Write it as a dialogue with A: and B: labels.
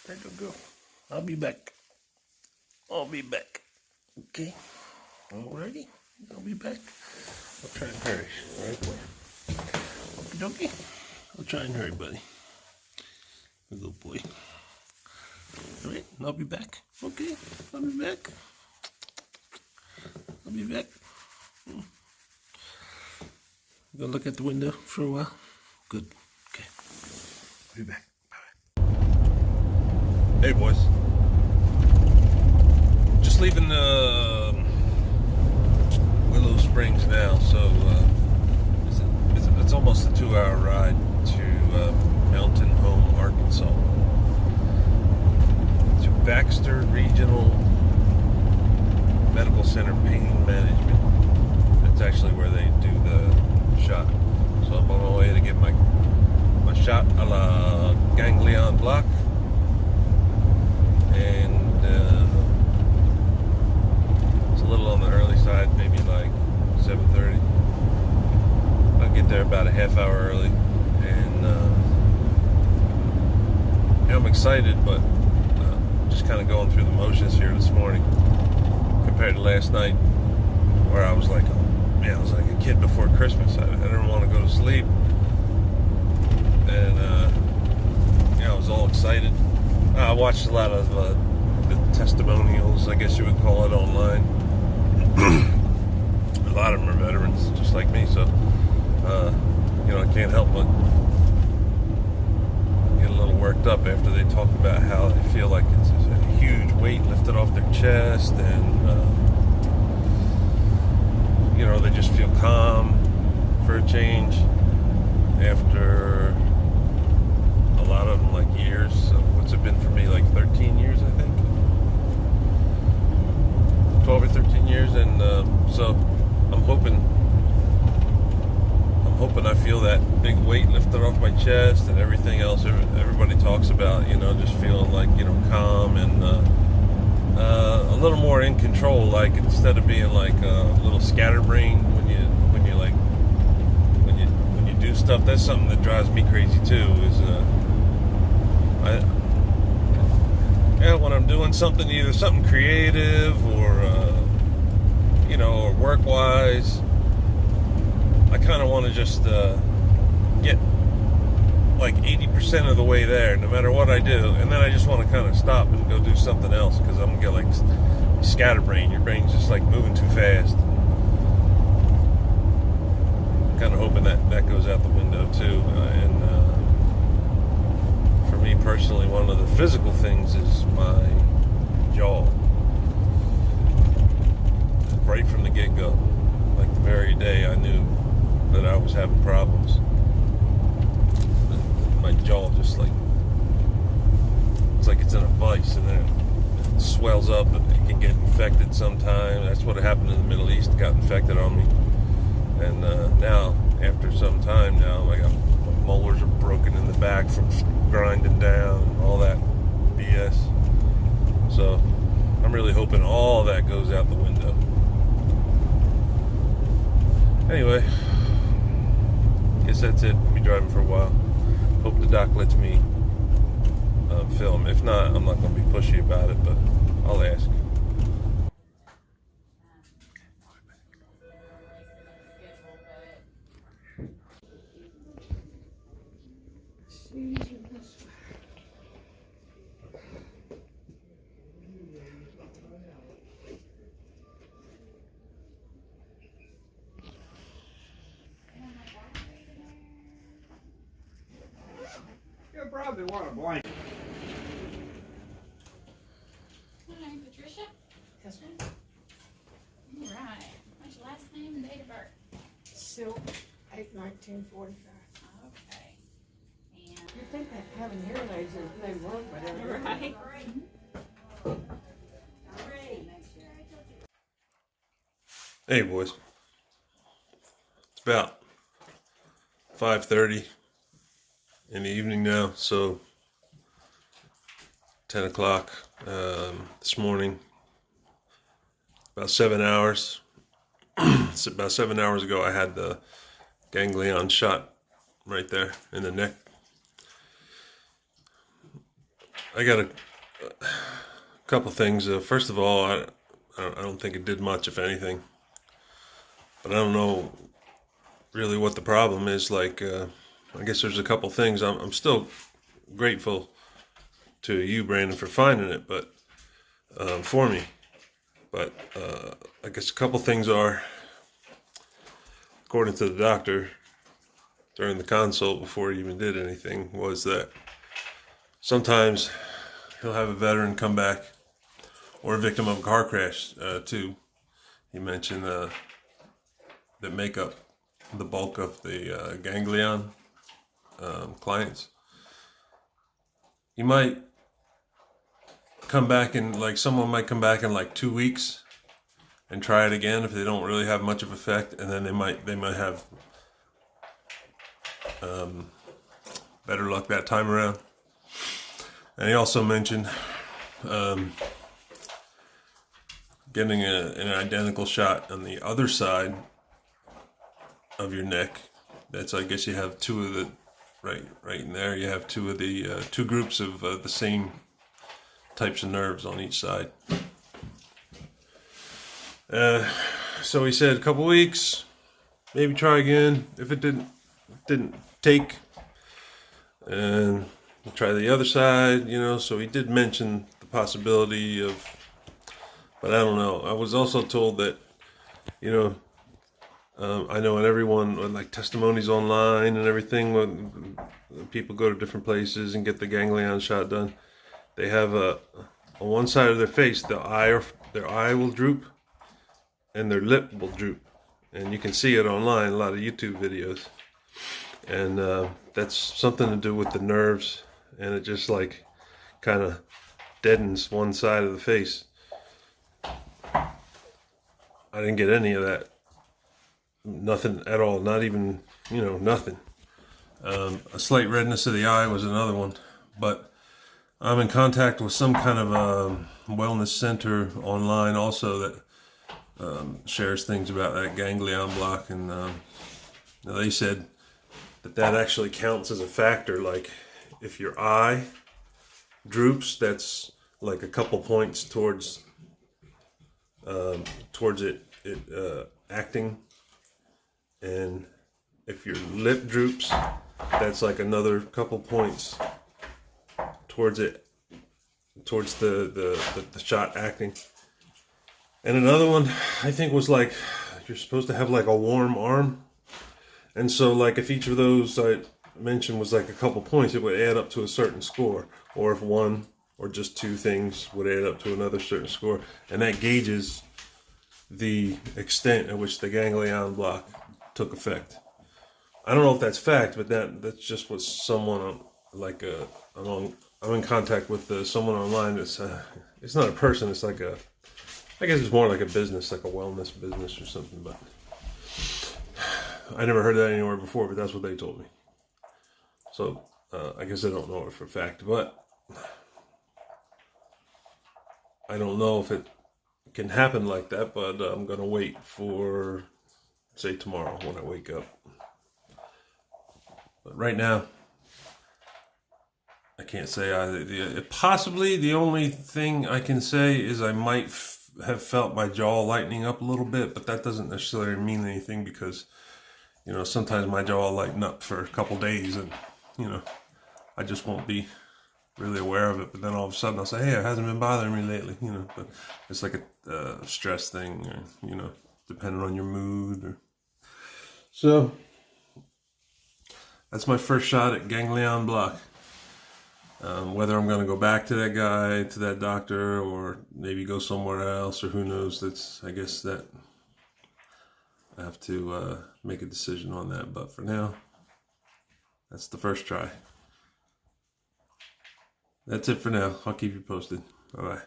A: Let her go. I'll be back. I'll be back. Okay. Alrighty. I'll be back. I'll try and hurry. Alright, boy. Okie dokie. I'll try and hurry, buddy. Good boy. Alright, I'll be back. Okay. I'll be back. I'll be back. Go look at the window for a while. Good. Okay. I'll be back. Hey boys, just leaving Willow Springs now, so it's almost a 2-hour ride to Mountain Home, Arkansas, to Baxter Regional Medical Center Pain Management. That's actually where they do the shot. So I'm on my way to get my shot a la Ganglion block. And it's a little on the early side, maybe like 7:30. I'll get there about a half hour early, and I'm excited, but just kind of going through the motions here this morning compared to last night, where I was like, oh, man, I was like a kid before Christmas. I didn't want to go to sleep, and I was all excited. I watched a lot of the testimonials, I guess you would call it, online. A lot of them are veterans, just like me, so, I can't help but get a little worked up after they talk about how they feel like it's a huge weight lifted off their chest, and, they just feel calm for a change after a lot of them, like years. So what's it been for me, like 13 years, I think, 12 or 13 years, and so I'm hoping I feel that big weight lifted off my chest, and everything else everybody talks about, just feeling like, calm and a little more in control, like, instead of being like a little scatterbrained when you do stuff. That's something that drives me crazy too, is when I'm doing something, either something creative or or work-wise, I kind of want to just get like 80% of the way there, no matter what I do, and then I just want to kind of stop and go do something else, because I'm gonna get like scatterbrained. Your brain's just like moving too fast. Kind of hoping that goes out the window too, and for me personally, one of the physical things is my jaw. Right from the get-go, like the very day I knew that I was having problems, my jaw just like, it's like it's in a vice, and then it swells up, and it can get infected sometimes. That's what happened in the Middle East. It got infected on me, and now after some time now, my molars are broken in the back from grinding down and all that BS. So I'm really hoping all that goes out the window. Anyway, guess that's it. I'll be driving for a while. Hope the doc lets me film. If not, I'm not going to be pushy about it, but I'll ask.
B: You probably want a blanket.
C: Hi, Patricia.
D: Yes, ma'am.
C: All right. What's your last name and date of birth?
D: Silk, 8/1945.
C: Okay. And
D: You'd think that having hearing aids, they work, whatever.
C: right.
A: Hey boys, it's about 5:30 in the evening now, so 10 o'clock this morning, about 7 hours. It's about 7 hours ago I had the ganglion shot right there in the neck. I got a couple things. First of all, I don't think it did much, if anything. But I don't know really what the problem is. Like, I guess there's a couple things. I'm still grateful to you, Brandon, for finding it, but for me. But I guess a couple things are, according to the doctor, during the consult before he even did anything, was that sometimes he'll have a veteran come back, or a victim of a car crash too. He mentioned that make up the bulk of the Ganglion clients. You might come back in, like, someone might come back in like 2 weeks and try it again if they don't really have much of effect, and then they might have better luck that time around. And he also mentioned getting an identical shot on the other side of your neck. That's, I guess you have two of the, right in there, you have two of the two groups of the same types of nerves on each side. So he said a couple weeks, maybe try again. If it didn't take, and try the other side, so he did mention the possibility of, but I don't know. I was also told that, I know in everyone, like testimonies online and everything, when people go to different places and get the ganglion shot done, they have on one side of their face, their eye will droop and their lip will droop. And you can see it online, a lot of YouTube videos. And that's something to do with the nerves, and it just like kind of deadens one side of the face. I didn't get any of that. Nothing at all, not even, nothing. A slight redness of the eye was another one. But I'm in contact with some kind of a wellness center online also that shares things about that ganglion block. And they said that actually counts as a factor. Like, if your eye droops, that's like a couple points towards it acting. And if your lip droops, that's like another couple points towards the shot acting. And another one, I think, was like, you're supposed to have like a warm arm. And so, like, if each of those I mentioned was like a couple points, it would add up to a certain score. Or if one or just two things would add up to another certain score. And that gauges the extent at which the ganglion block took effect. I don't know if that's fact, but that's just what someone like I'm in contact with someone online that's it's not a person, it's like I guess it's more like a business, like a wellness business or something. But I never heard that anywhere before, but that's what they told me. So I guess I don't know it for a fact, but I don't know if it can happen like that. But I'm gonna wait for, say, tomorrow when I wake up. But right now, I can't say possibly the only thing I can say is I might have felt my jaw lightening up a little bit, but that doesn't necessarily mean anything because, sometimes my jaw will lighten up for a couple days and, I just won't be really aware of it. But then all of a sudden I'll say, hey, it hasn't been bothering me lately, but it's like a stress thing, or, depending on your mood. So that's my first shot at ganglion block. Whether I'm going to go back to that guy, to that doctor, or maybe go somewhere else, or who knows, I guess that I have to make a decision on that. But for now, that's the first try. That's it for now. I'll keep you posted. Bye-bye.